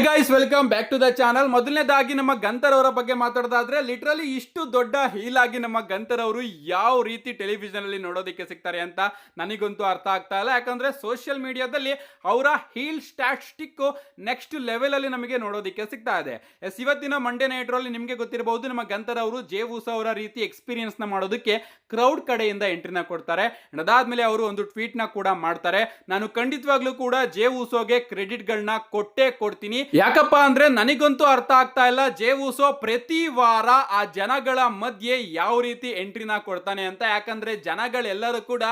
Guys, welcome back to the channel. ಮೊದಲನೇದಾಗಿ ನಮ್ಮ Gunther ಅವರ ಬಗ್ಗೆ ಮಾತಾಡೋದಾದ್ರೆ, ಲಿಟ್ರಲಿ ಇಷ್ಟು ದೊಡ್ಡ ಹೀಲ್ ಆಗಿ ನಮ್ಮ ಗಂತರ್ ಅವರು ಯಾವ ರೀತಿ ಟೆಲಿವಿಷನ್ ಅಲ್ಲಿ ನೋಡೋದಕ್ಕೆ ಸಿಗ್ತಾರೆ ಅಂತ ನನಗಂತೂ ಅರ್ಥ ಆಗ್ತಾ ಇಲ್ಲ. ಯಾಕಂದ್ರೆ ಸೋಷಿಯಲ್ ಮೀಡಿಯಾದಲ್ಲಿ ಅವರ ಹೀಲ್ ಸ್ಟ್ಯಾಟಿಸ್ಟಿಕ್ ನೆಕ್ಸ್ಟ್ ಲೆವೆಲ್ ಅಲ್ಲಿ ನಮಗೆ ನೋಡೋದಕ್ಕೆ ಸಿಗ್ತಾ ಇದೆ. ಎಸ್, ಇವತ್ತಿನ ಮಂಡೇ ನೈಟ್ ಅಲ್ಲಿ ನಿಮಗೆ ಗೊತ್ತಿರಬಹುದು, ನಮ್ಮ ಗಂತರ್ ಅವರು ಜೇ ಉಸೋ ಅವರ ರೀತಿ ಎಕ್ಸ್ಪೀರಿಯನ್ಸ್ ನ ಮಾಡೋದಕ್ಕೆ ಕ್ರೌಡ್ ಕಡೆಯಿಂದ ಎಂಟ್ರಿನ ಕೊಡ್ತಾರೆ. ಅದಾದ್ಮೇಲೆ ಅವರು ಒಂದು ಟ್ವೀಟ್ ನ ಕೂಡ ಮಾಡ್ತಾರೆ. ನಾನು ಖಂಡಿತವಾಗ್ಲೂ ಕೂಡ ಜೇ ಉಸೋಗೆ ಕ್ರೆಡಿಟ್ ಗಳನ್ನ ಕೊಟ್ಟೇ ಕೊಡ್ತೀನಿ. ಯಾಕಪ್ಪ ಅಂದ್ರೆ ನನಗಂತೂ ಅರ್ಥ ಆಗ್ತಾ ಇಲ್ಲ, ಜೇ ಉಸೋ ಪ್ರತಿ ವಾರ ಆ ಜನಗಳ ಮಧ್ಯೆ ಯಾವ ರೀತಿ ಎಂಟ್ರಿನ ಕೊಡ್ತಾನೆ ಅಂತ. ಯಾಕಂದ್ರೆ ಜನಗಳೆಲ್ಲರೂ ಕೂಡ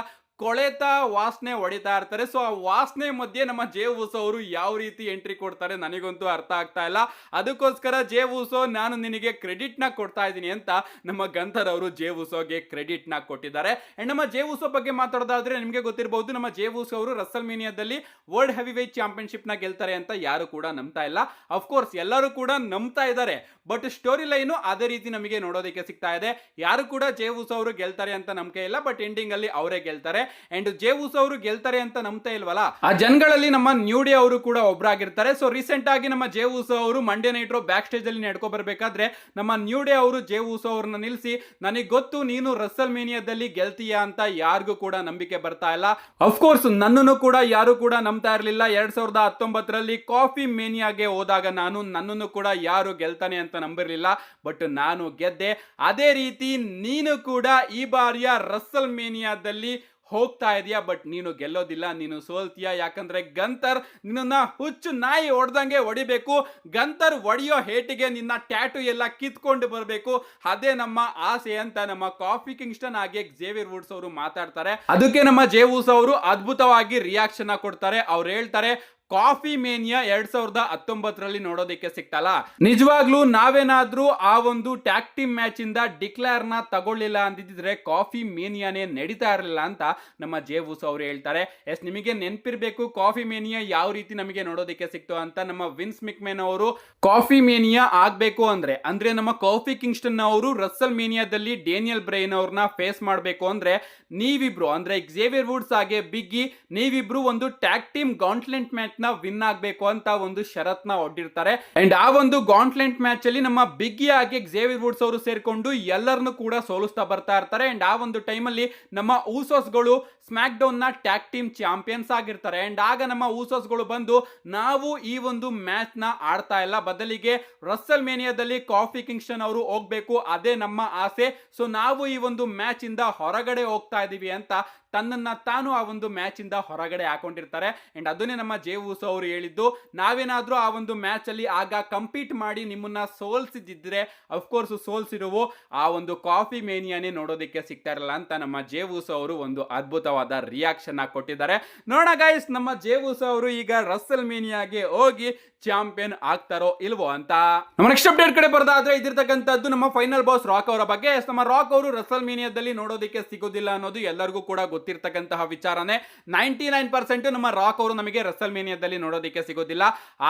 ಕೊಳೆತ ವಾಸನೆ ಹೊಡಿತಾ ಇರ್ತಾರೆ. ಸೊ ಆ ವಾಸನೆ ಮಧ್ಯೆ ನಮ್ಮ ಜೇ ಉಸೋ ಅವರು ಯಾವ ರೀತಿ ಎಂಟ್ರಿ ಕೊಡ್ತಾರೆ ನನಗಂತೂ ಅರ್ಥ ಆಗ್ತಾ ಇಲ್ಲ. ಅದಕ್ಕೋಸ್ಕರ ಜೇ ಉಸೋ, ನಾನು ನಿನಗೆ ಕ್ರೆಡಿಟ್ ನ ಕೊಡ್ತಾ ಇದ್ದೀನಿ ಅಂತ ನಮ್ಮ ಗಂತರ್ ಅವರು ಜೇ ಉಸೋಗೆ ಕ್ರೆಡಿಟ್ ನ ಕೊಟ್ಟಿದ್ದಾರೆ. ಅಂಡ್ ನಮ್ಮ ಜೇ ಉಸೋ ಬಗ್ಗೆ ಮಾತಾಡೋದಾದ್ರೆ, ನಿಮಗೆ ಗೊತ್ತಿರಬಹುದು, ನಮ್ಮ ಜೇ ಉಸೋ ಅವರು ರಸಲ್ ಮೇನಿಯಾದಲ್ಲಿ ವರ್ಲ್ಡ್ ಹೆವಿ ವೇಟ್ ಚಾಂಪಿಯನ್ಶಿಪ್ ನ ಗೆಲ್ತಾರೆ ಅಂತ ಯಾರು ಕೂಡ ನಂಬ್ತಾ ಇಲ್ಲ. ಅಫ್ಕೋರ್ಸ್ ಎಲ್ಲರೂ ಕೂಡ ನಂಬ್ತಾ ಇದ್ದಾರೆ, ಬಟ್ ಸ್ಟೋರಿ ಲೈನು ಅದೇ ರೀತಿ ನಮಗೆ ನೋಡೋದಕ್ಕೆ ಸಿಗ್ತಾ ಇದೆ. ಯಾರು ಕೂಡ ಜೇ ಉಸೋ ಅವರು ಗೆಲ್ತಾರೆ ಅಂತ ನಂಬಿಕೆ ಇಲ್ಲ, ಬಟ್ ಎಂಡಿಂಗ್ ಅಲ್ಲಿ ಅವರೇ ಗೆಲ್ತಾರೆ. ಅಂಡ್ ಜೇ ಉಸೋ ಅವರು ಗೆಲ್ತಾರೆ ಅಂತ ನಂಬ್ತಾ ಇಲ್ವಲ್ಲ, ಆ ಜನಗಳಲ್ಲಿ ನಮ್ಮ ನ್ಯೂ ಡೇ ಅವರು ಕೂಡ ಒಬ್ಬರಾಗಿರ್ತಾರೆ. ಸೊ ರೀಸೆಂಟ್ ಆಗಿ ನಮ್ಮ ಜೇ ಉಸೋ ಅವರು ಮಂಡೇ ನೈಟ್ ಬ್ಯಾಕ್ ಸ್ಟೇಜ್ ಅಲ್ಲಿ ನಡ್ಕೊ ಬರ್ಬೇಕಾದ್ರೆ ನಮ್ಮ ನ್ಯೂ ಡೇ ಅವರು ಜೇ ಉಸೋ ಅವ್ರನ್ನ ನಿಲ್ಲಿಸಿ, ನನಗೆ ಗೊತ್ತು ನೀನು ರಸಲ್ ಮೇನಿಯಾದಲ್ಲಿ ಗೆಲ್ತೀಯಾ ಅಂತ ಯಾರಿಗೂ ಕೂಡ ನಂಬಿಕೆ ಬರ್ತಾ ಇಲ್ಲ. ಅಫ್ಕೋರ್ಸ್ ನನ್ನನ್ನು ಕೂಡ ಯಾರು ಕೂಡ ನಂಬ್ತಾ ಇರಲಿಲ್ಲ. 2019ರಲ್ಲಿ ಕಾಫಿ ಮೇನಿಯಾಗೆ ಹೋದಾಗ ನನ್ನನ್ನು ಕೂಡ ಯಾರು ಗೆಲ್ತಾನೆ ಅಂತ ನಂಬಿರಲಿಲ್ಲ, ಬಟ್ ನಾನು ಗೆದ್ದೆ. ಅದೇ ರೀತಿ ನೀನು ಕೂಡ ಈ ಬಾರಿಯ ರಸಲ್ ಮೇನಿಯಾದಲ್ಲಿ ಹೋಗ್ತಾ ಇದೆಯಾ, ಬಟ್ ನೀನು ಗೆಲ್ಲೋದಿಲ್ಲ, ನೀನು ಸೋಲ್ತೀಯ. ಯಾಕಂದ್ರೆ ಗಂತರ್ ನಿನ್ನ ಹುಚ್ಚು ನಾಯಿ ಹೊಡೆದಂಗೆ ಹೊಡಿಬೇಕು. ಗಂತರ್ ಹೊಡೆಯೋ ಹೇಟಿಗೆ ನಿನ್ನ ಟ್ಯಾಟು ಎಲ್ಲ ಕಿತ್ಕೊಂಡು ಬರಬೇಕು, ಅದೇ ನಮ್ಮ ಆಸೆ ಅಂತ ನಮ್ಮ ಕಾಫಿ ಕಿಂಗ್ಸ್ಟನ್ ಹಾಗೆ ಝೇವಿಯರ್ ವುಡ್ಸ್ ಅವರು ಮಾತಾಡ್ತಾರೆ. ಅದಕ್ಕೆ ನಮ್ಮ ಜೇ ಉಸೋ ಅವರು ಅದ್ಭುತವಾಗಿ ರಿಯಾಕ್ಷನ್ ಕೊಡ್ತಾರೆ. ಅವ್ರು ಹೇಳ್ತಾರೆ, ಕಾಫಿ ಮೇನಿಯಾ 2019ರಲ್ಲಿ ನೋಡೋದಕ್ಕೆ ಸಿಕ್ತಲ್ಲ, ನಿಜವಾಗ್ಲೂ ನಾವೇನಾದ್ರೂ ಆ ಒಂದು ಟ್ಯಾಗ್ ಟೀಮ್ ಮ್ಯಾಚ್ ಇಂದ ಡಿಕ್ಲೇರ್ ನ ತಗೊಳ್ಳಿಲ್ಲ ಅಂದಿದ್ರೆ ಕಾಫಿ ಮೇನಿಯಾನೇ ನಡೀತಾ ಇರಲಿಲ್ಲ ಅಂತ ನಮ್ಮ ಜೇ ಉಸೋ ಅವರು ಹೇಳ್ತಾರೆ. ಎಸ್, ನಿಮಗೆ ನೆನಪಿರ್ಬೇಕು ಕಾಫಿ ಮೇನಿಯಾ ಯಾವ ರೀತಿ ನಮಗೆ ನೋಡೋದಕ್ಕೆ ಸಿಕ್ತು ಅಂತ. ನಮ್ಮ ವಿನ್ಸ್ ಮಿಕ್ಮೆನ್ ಅವರು ಕಾಫಿ ಮೇನಿಯಾ ಆಗ್ಬೇಕು ಅಂದ್ರೆ ನಮ್ಮ ಕಾಫಿ ಕಿಂಗ್ಸ್ಟನ್ ಅವರು ರಸಲ್ ಮೇನಿಯಾದಲ್ಲಿ ಡೇನಿಯಲ್ ಬ್ರೈನ್ ಅವ್ರನ್ನ ಫೇಸ್ ಮಾಡಬೇಕು ಅಂದ್ರೆ ನೀವಿಬ್ರು ಅಂದ್ರೆ ಝೇವಿಯರ್ ವುಡ್ಸ್ ಹಾಗೆ ಬಿಗ್ಗಿ ನೀವಿಬ್ರು ಒಂದು ಟ್ಯಾಗ್ ಟೀಮ್ ಗೌಂಟ್ಲೆಂಟ್ ಮ್ಯಾಚ್ ವಿನ್ ಆಗ್ಬೇಕು ಅಂತ ಒಂದು ಷರತ್ನ ಒಡ್ಡಿರ್ತಾರೆ. ಅಂಡ್ ಆ ಒಂದು ಗೌಂಟ್ಲೆಂಟ್ ಮ್ಯಾಚ್ ಅಲ್ಲಿ ನಮ್ಮ ಬಿಗ್ಗಿ ಹಾಗೆ ಝೇವಿಯರ್ ವುಡ್ಸ್ ಅವರು ಸೇರ್ಕೊಂಡು ಎಲ್ಲರನ್ನು ಕೂಡ ಸೋಲಿಸ್ತಾ ಬರ್ತಾ ಇರ್ತಾರೆ. ಅಂಡ್ ಆ ಒಂದು ಟೈಮ್ ಅಲ್ಲಿ ನಮ್ಮ ಊಸೋಸ್ ಗಳು ಸ್ಮ್ಯಾಕ್ ಡೌನ್ ನ ಟ್ಯಾಗ್ ಟೀಮ್ ಚಾಂಪಿಯನ್ಸ್ ಆಗಿರ್ತಾರೆ. ಅಂಡ್ ಆಗ ನಮ್ಮ ಊಸೋಸ್ ಗಳು ಬಂದು, ನಾವು ಈ ಒಂದು ಮ್ಯಾಚ್ ನ ಆಡ್ತಾ ಇಲ್ಲ, ಬದಲಿಗೆ ರಸಲ್ ಮೇನಿಯಾದಲ್ಲಿ ಕಾಫಿ ಕಿಂಗ್ಸ್ಟನ್ ಅವರು ಹೋಗ್ಬೇಕು, ಅದೇ ನಮ್ಮ ಆಸೆ. ಸೊ ನಾವು ಈ ಒಂದು ಮ್ಯಾಚ್ ಇಂದ ಹೊರಗಡೆ ಹೋಗ್ತಾ ಇದೀವಿ ಅಂತ ತನ್ನನ್ನ ತಾನು ಆ ಒಂದು ಮ್ಯಾಚ್ ಇಂದ ಹೊರಗಡೆ ಹಾಕೊಂಡಿರ್ತಾರೆ. ಅಂಡ್ ಅದನ್ನೇ ನಮ್ಮ ಜೇ ಉಸೋ ಅವರು ಹೇಳಿದ್ದು, ನಾವೇನಾದ್ರೂ ಆ ಒಂದು ಮ್ಯಾಚ್ ಅಲ್ಲಿ ಆಗ ಕಂಪೀಟ್ ಮಾಡಿ ನಿಮ್ಮನ್ನ ಸೋಲ್ಸಿದ್ರೆ ಅಫ್ಕೋರ್ಸ್ ಸೋಲ್ಸಿರುವು ಆ ಒಂದು ಕಾಫಿ ಮೇನಿಯಾನೇ ನೋಡೋದಕ್ಕೆ ಸಿಗ್ತಾ ಇರಲ್ಲ ಅಂತ ನಮ್ಮ ಜೇ ಉಸೋ ಅವರು ಒಂದು ಅದ್ಭುತವಾದ ರಿಯಾಕ್ಷನ್ ಕೊಟ್ಟಿದ್ದಾರೆ. ನೋಡೋಣ ಗೈಸ್, ನಮ್ಮ ಜೇ ಉಸೋ ಅವರು ಈಗ ರಸಲ್ ಮೇನಿಯಾಗೆ ಹೋಗಿ ಚಾಂಪಿಯನ್ ಆಗ್ತಾರೋ ಇಲ್ವೋ ಅಂತ. ನಮ್ಮ ನೆಕ್ಸ್ಟ್ ಅಪ್ಡೇಟ್ ಕಡೆ ಬರೋದಾದ್ರೆ, ಇದಿರ್ತಕ್ಕಂಥದ್ದು ನಮ್ಮ ಫೈನಲ್ ಬಾಸ್ ರಾಕ್ ಅವರ ಬಗ್ಗೆ. ನಮ್ಮ ರಾಕ್ ಅವರು ರಸಲ್ ಮೇನಿಯಾದಲ್ಲಿ ನೋಡೋದಕ್ಕೆ ಸಿಗೋದಿಲ್ಲ ಅನ್ನೋದು ಎಲ್ಲರಿಗೂ ಕೂಡ ಗೊತ್ತಿರ್ತಕ್ಕಂತಹ ವಿಚಾರನೇ. 99% ನಮ್ಮ ರಾಕ್ ಅವರು ನಮಗೆ ರಸಲ್ ಮೇನಿಯಾದಲ್ಲಿ ನೋಡೋದಕ್ಕೆ ಸಿಗೋದಿಲ್ಲ.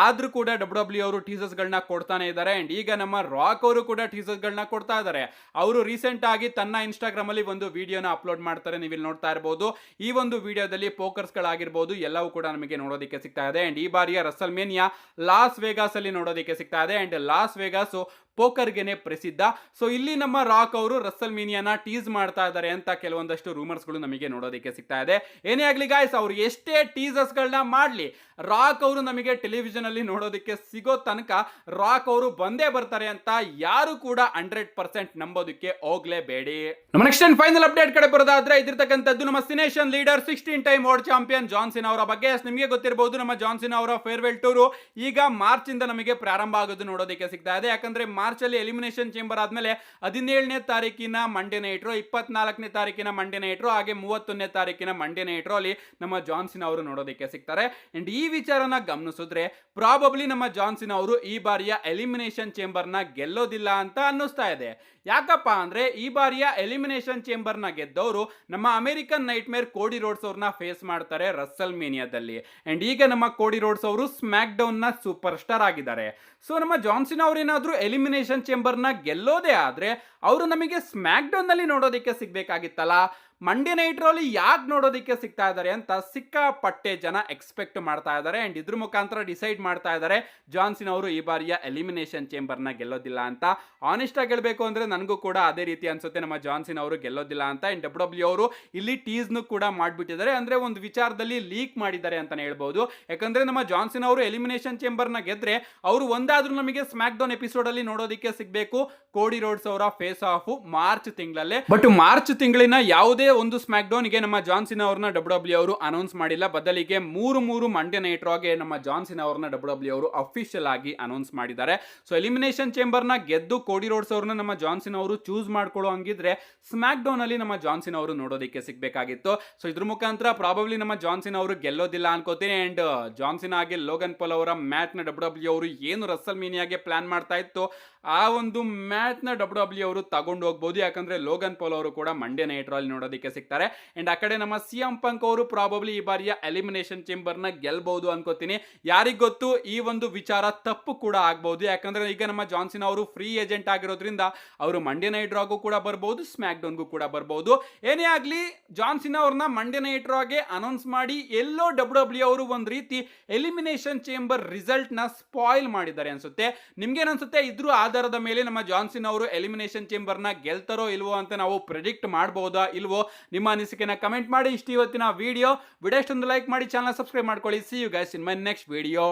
ಆದ್ರೂ ಕೂಡ ಡಬ್ಲ್ಯೂ ಅವರು ಟೀಸರ್ಸ್ ಗಳನ್ನ ಕೊಡ್ತಾನೆ ಇದ್ದಾರೆ. ಅಂಡ್ ಈಗ ನಮ್ಮ ರಾಕ್ ಅವರು ಕೂಡ ಟೀಸರ್ಸ್ ಗಳನ್ನ ಕೊಡ್ತಾ ಇದ್ದಾರೆ. ಅವರು ರೀಸೆಂಟ್ ಆಗಿ ತನ್ನ ಇನ್ಸ್ಟಾಗ್ರಾಮ್ ಅಲ್ಲಿ ಒಂದು ವಿಡಿಯೋನ ಅಪ್ಲೋಡ್ ಮಾಡ್ತಾರೆ, ನೀವು ಇಲ್ಲಿ ನೋಡ್ತಾ ಇರಬಹುದು. ಈ ಒಂದು ವಿಡಿಯೋದಲ್ಲಿ ಪೋಕರ್ಸ್ ಗಳಾಗಿರ್ಬೋದು ಎಲ್ಲವೂ ಕೂಡ ನಮಗೆ ನೋಡೋದಕ್ಕೆ ಸಿಗ್ತಾ ಇದೆ. ಅಂಡ್ ಈ ಬಾರಿಯ ರಸಲ್ ಮೇನಿಯಾ ಲಾಸ್ ವೇಗಾಸ್ ಅಲ್ಲಿ ನೋಡೋದಕ್ಕೆ ಸಿಗ್ತಾ ಇದೆ. ಅಂಡ್ ಲಾಸ್ ವೇಗಾಸ್ ಪೋಕರ್ಗೆನೆ ಪ್ರಸಿದ್ಧ. ಸೊ ಇಲ್ಲಿ ನಮ್ಮ ರಾಕ್ ಅವರು ರಸಲ್ ಮೇನಿಯಾನ ಟೀಸ್ ಮಾಡ್ತಾ ಇದ್ದಾರೆ ಅಂತ ಕೆಲವೊಂದಷ್ಟು ರೂಮರ್ಸ್ ಗಳು ನಮಗೆ ನೋಡೋದಕ್ಕೆ ಸಿಗ್ತಾ ಇದೆ. ಏನೇ ಆಗ್ಲಿ ಗಾಯ್ಸ್, ಅವ್ರು ಎಷ್ಟೇ ಟೀಸರ್ಸ್ ಗಳನ್ನ ಮಾಡ್ಲಿ, ರಾಕ್ ಅವರು ನಮಗೆ ಟೆಲಿವಿಷನ್ ಅಲ್ಲಿ ನೋಡೋದಕ್ಕೆ ಸಿಗೋ ತನಕ ರಾಕ್ ಅವರು ಬಂದೇ ಬರ್ತಾರೆ ಅಂತ ಯಾರು ಕೂಡ 100% ನಂಬೋದಕ್ಕೆ ಹೋಗ್ಲೇಬೇಡಿ. ನಮ್ಮ ನೆಕ್ಸ್ಟ್ ಅಂಡ್ ಫೈನಲ್ ಅಪ್ಡೇಟ್ ಕಡೆ ಬರೋದಾದ್ರೆ, ಇದಿರ್ತಕ್ಕಂಥದ್ದು ನಮ್ಮ Cenation leader 16 time world champion John Cena ಅವರ ಬಗ್ಗೆ. ನಿಮಗೆ ಗೊತ್ತಿರಬಹುದು, ನಮ್ಮ ಜಾನ್ ಸಿನಾ ಅವರ ಫೇರ್ವೆಲ್ ಟೂರ್ ಈಗ ಮಾರ್ಚ್ ಇಂದ ನಮಗೆ ಪ್ರಾರಂಭ ಆಗೋದು ನೋಡೋದಕ್ಕೆ ಸಿಗ್ತಾ ಇದೆ. ಯಾಕಂದ್ರೆ ಮಾರ್ಚ್ ಅಲ್ಲಿ ಎಲಿಮಿನೇಷನ್ ಚೇಂಬರ್ ಆದ್ಮೇಲೆ 17ನೇ ತಾರೀಕಿನ ಮಂಡೇ ನೈಟ್, 24ನೇ ತಾರೀಕಿನ ಮಂಡೇ ನೈಟ್ ಹಾಗೆ 31ನೇ ತಾರೀಕಿನ ಮಂಡೇ ನೈಟ್ ಅಲ್ಲಿ ನಮ್ಮ ಜಾನ್ ಸಿನಾ ಅವರು ನೋಡೋದಕ್ಕೆ ಸಿಗ್ತಾರೆ. ಅಂಡ್ ಈ ವಿಚಾರನ ಗಮನಿಸಿದ್ರೆ ಪ್ರಾಬಬ್ಲಿ ನಮ್ಮ ಜಾನ್ ಸಿನಾ ಅವರು ಈ ಬಾರಿಯ ಎಲಿಮಿನೇಷನ್ ಚೇಂಬರ್ ನ ಗೆಲ್ಲೋದಿಲ್ಲ ಅಂತ ಅನ್ನಿಸ್ತಾ ಇದೆ. ಯಾಕಪ್ಪ ಅಂದ್ರೆ ಈ ಬಾರಿಯ ಎಲಿಮಿನೇಷನ್ ಚೇಂಬರ್ ನ ಗೆದ್ದವರು ನಮ್ಮ ಅಮೆರಿಕನ್ ನೈಟ್ ಮೇರ್ ಕೋಡಿ ರೋಡ್ಸ್ ಅವ್ರನ್ನ ಫೇಸ್ ಮಾಡ್ತಾರೆ ರಸಲ್ ಮೇನಿಯಾದಲ್ಲಿ. ಅಂಡ್ ಈಗ ನಮ್ಮ ಕೋಡಿ ರೋಡ್ಸ್ ಅವರು ಸ್ಮ್ಯಾಕ್ ಡೌನ್ ನ ಸೂಪರ್ ಸ್ಟಾರ್ ಆಗಿದ್ದಾರೆ. ಸೊ ನಮ್ಮ ಜಾನ್ ಸಿನಾ ಅವರು ಏನಾದ್ರೂ ಎಲಿಮಿನೇಷನ್ ಚೇಂಬರ್ ನ ಗೆಲ್ಲೋದೇ ಆದ್ರೆ ಅವರು ನಮಗೆ ಸ್ಮ್ಯಾಕ್ ಡೌನ್ ನಲ್ಲಿ ನೋಡೋದಕ್ಕೆ ಸಿಗ್ಬೇಕಾಗಿತ್ತಲ್ಲ. ಮಂಡೇ ನೈಟ್ ರಾ ಅಲ್ಲಿ ಯಾಕೆ ನೋಡೋದಕ್ಕೆ ಸಿಗ್ತಾ ಇದ್ದಾರೆ ಅಂತ ಸಿಕ್ಕಾಪಟ್ಟೆ ಜನ ಎಕ್ಸ್ಪೆಕ್ಟ್ ಮಾಡ್ತಾ ಇದ್ದಾರೆ ಅಂಡ್ ಇದ್ರ ಮುಖಾಂತರ ಡಿಸೈಡ್ ಮಾಡ್ತಾ ಇದ್ದಾರೆ ಜಾನ್ ಸಿನಾ ಅವರು ಈ ಬಾರಿಯ ಎಲಿಮಿನೇಷನ್ ಚೇಂಬರ್ ನ ಗೆಲ್ಲೋದಿಲ್ಲ ಅಂತ. ಆನೆಸ್ಟ್ ಆಗಿ ಹೇಳ್ಬೇಕು ಅಂದ್ರೆ ನನಗೂ ಕೂಡ ಅದೇ ರೀತಿ ಅನ್ಸುತ್ತೆ, ನಮ್ಮ ಜಾನ್ ಸಿನಾ ಅವರು ಗೆಲ್ಲೋದಿಲ್ಲ ಅಂತ. ಅಂಡ್ ಡಬ್ಲ್ಯೂ ಅವರು ಇಲ್ಲಿ ಟೀಸ್ ನು ಕೂಡ ಮಾಡ್ಬಿಟ್ಟಿದ್ದಾರೆ, ಅಂದ್ರೆ ಒಂದು ವಿಚಾರದಲ್ಲಿ ಲೀಕ್ ಮಾಡಿದ್ದಾರೆ ಅಂತಾನೆ ಹೇಳ್ಬಹುದು. ಯಾಕಂದ್ರೆ ನಮ್ಮ ಜಾನ್ ಸಿನಾ ಅವರು ಎಲಿಮಿನೇಷನ್ ಚೇಂಬರ್ ನ ಗೆದ್ರೆ ಅವರು ಒಂದಾದ್ರೂ ನಮಗೆ ಸ್ಮ್ಯಾಕ್ ಡೌನ್ ಎಪಿಸೋಡ್ ಅಲ್ಲಿ ನೋಡೋದಕ್ಕೆ ಸಿಗಬೇಕು. ಕೋಡಿ ರೋಡ್ಸ್ ಅವರ ಫೇಸ್ ಆಫ್ ಮಾರ್ಚ್ ತಿಂಗಳಲ್ಲೇ. ಬಟ್ ಮಾರ್ಚ್ ತಿಂಗಳಿನ ಯಾವುದೇ ಒಂದು ಸ್ಮ್ಯಾಕ್ ಡೌನ್ ಗೆ ನಮ್ಮ ಜಾನ್ ಸಿನಾ ಅವ್ರನ್ನ ಡಬ್ಲ್ಯೂ ಅವರು ಅನೌನ್ಸ್ ಮಾಡಿಲ್ಲ. ಬದಲಿಗೆ ಮೂರು ಮಂಡೇ ನೈಟ್ ರಾಗೆ ನಮ್ಮ ಜಾನ್ ಸಿನಾ ಅವ್ರನ್ನ ಡಬ್ಲ್ಯೂ ಅವರು ಅಫಿಷಿಯಲ್ ಆಗಿ ಅನೌನ್ಸ್ ಮಾಡಿದ್ದಾರೆ. ಸೊ ಎಲಿಮಿನೇಷನ್ ಚೇಂಬರ್ ನ ಗೆದ್ದು ಕೋಡಿ ರೋಡ್ಸ್ ಅವ್ರನ್ನ ನಮ್ಮ ಜಾನ್ ಸಿನಾ ಅವರು ಚೂಸ್ ಮಾಡ್ಕೊಳ್ಳೋ ಹಂಗಿದ್ರೆ ಸ್ಮ್ಯಾಕ್ ಡೌನ್ ಅಲ್ಲಿ ನಮ್ಮ ಜಾನ್ ಸಿನಾ ಅವರು ನೋಡೋದಕ್ಕೆ ಸಿಗ್ಬೇಕಾಗಿತ್ತು. ಸೊ ಇದ್ರ ಮುಖಾಂತರ ಪ್ರಾಬಬ್ಲಿ ನಮ್ಮ ಜಾನ್ ಸಿನಾ ಅವರು ಗೆಲ್ಲೋದಿಲ್ಲ ಅನ್ಕೋತೀನಿ. ಅಂಡ್ ಜಾನ್ ಸಿನಾ ಹಾಗೆ ಲೋಗನ್ ಪಾಲ್ ಅವರ ಮ್ಯಾಚ್ ನ ಡಬ್ಲ್ಯೂ ಅವರು ಏನು ರಸಲ್ ಮೀನಿಯಾಗೆ ಪ್ಲಾನ್ ಮಾಡ್ತಾ ಇತ್ತು ಆ ಒಂದು ಮ್ಯಾಚ್ ನ ಡಬ್ಲ್ಯೂ ಅವರು ತಗೊಂಡು ಹೋಗ್ಬೋದು. ಯಾಕಂದ್ರೆ ಲೋಗನ್ ಪಾಲ್ ಅವರು ಕೂಡ ಮಂಡೇ ನೈಟ್ ರಾ ಅಲ್ಲಿ ನೋಡೋದಕ್ಕೆ ಸಿಗ್ತಾರೆ. ಅಂಡ್ ಆ ಕಡೆ ನಮ್ಮ ಸಿಎಂ ಪಂಕ್ ಅವರು ಪ್ರಾಬಬ್ಲಿ ಈ ಬಾರಿಯ ಎಲಿಮಿನೇಷನ್ ಚೇಂಬರ್ ನ ಗೆಲ್ಬಹುದು ಅನ್ಕೋತೀನಿ. ಯಾರಿಗ್ ಗೊತ್ತು, ಈ ಒಂದು ವಿಚಾರ ತಪ್ಪು ಕೂಡ ಆಗ್ಬಹುದು. ಯಾಕಂದ್ರೆ ಈಗ ನಮ್ಮ ಜಾನ್ ಸಿನಾ ಅವರು ಫ್ರೀ ಏಜೆಂಟ್ ಆಗಿರೋದ್ರಿಂದ ಅವರು ಮಂಡೇ ನೈಟ್ ರಾಗೂ ಕೂಡ ಬರ್ಬಹುದು, ಸ್ಮ್ಯಾಕ್ ಡೌನ್ಗೂ ಕೂಡ ಬರ್ಬಹುದು. ಏನೇ ಆಗ್ಲಿ ಜಾನ್ ಸಿನಾ ಅವ್ರನ್ನ ಮಂಡೇ ನೈಟ್ ರಾಗೆ ಅನೌನ್ಸ್ ಮಾಡಿ ಎಲ್ಲೋ ಡಬ್ಲ್ಯೂ ಅವರು ಒಂದ್ ರೀತಿ ಎಲಿಮಿನೇಷನ್ ಚೇಂಬರ್ ರಿಸಲ್ಟ್ ನ ಸ್ಪಾಯಿಲ್ ಮಾಡಿದ್ದಾರೆ ಅನ್ಸುತ್ತೆ. ನಿಮ್ಗೇನ್ ಅನ್ಸುತ್ತೆ, ಇದ್ರ ಆಧಾರದ ಮೇಲೆ ನಮ್ಮ ಜಾನ್ ಸಿನಾ ಅವರು ಎಲಿಮಿನೇಷನ್ ಚೇಂಬರ್ ನ ಗೆಲ್ತಾರೋ ಇಲ್ವೋ ಅಂತ ನಾವು ಪ್ರೆಡಿಕ್ಟ್ ಮಾಡಬಹುದಾ ಇಲ್ವೋ? ನಿಮ್ಮ ಅನಿಸಿಕೆನ ಕಮೆಂಟ್ ಮಾಡಿ. ಇಷ್ಟು ಇವತ್ತಿನ ವಿಡಿಯೋ ಇಷ್ಟೊಂದು ಲೈಕ್ ಮಾಡಿ, ಚಾನಲ್ ಸಬ್ಸ್ಕ್ರೈಬ್ ಮಾಡ್ಕೊಳ್ಳಿ. See you guys in my next video.